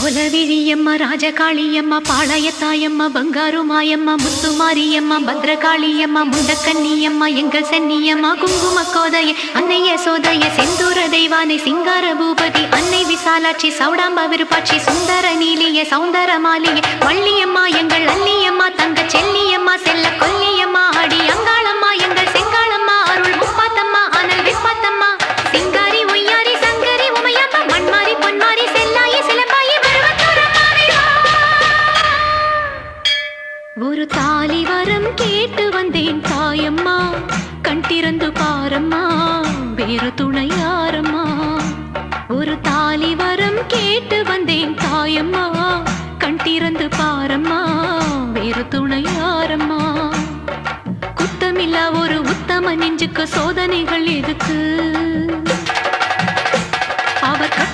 கோலவிழியம்மா ராஜகாளியம்மா பாளையத்தாயம்மா பங்காரு மாயம்மா முத்துமாரியம்மா பத்ரகாளியம்மா முண்டக்கன்னியம்மா எங்கள் சென்னியம்மா குங்கும கோதைய அன்னைய சோதைய செந்தூர தெய்வானை சிங்கார பூபதி அன்னை விசாலாட்சி சௌடாம்பா விருப்பாட்சி சுந்தர நீலிய சௌந்தர மாலிய வள்ளியம்மா எங்கள் அல்லியம்மா தங்க செல்லியம்மா செல்ல கொல்லியம்மா அடி அங்காளம்மா எங்கள் செங்காளம்மா அருள் முப்பாத்தம்மா அனல் விப்பாத்தம்மா சிங்காரி ஒய்யாரி சங்கரி உமையப்பா மண்மாரி பொன்மாரி செல்லாயி சிலம்பாயி ஒரு தாலி வரம் கேட்டு வந்தேன் தாயம்மா கண் திறந்து பாரம்மா வேறு துணையாரம்மா ஒரு தாலி வரம் கேட்டு வந்தேன் தாயம்மா கண் திறந்து பாரம்மா வேறு துணையாரம்மா குத்தமில்லா ஒரு உத்தம நெஞ்சுக்கு சோதனைகள் எதுக்கு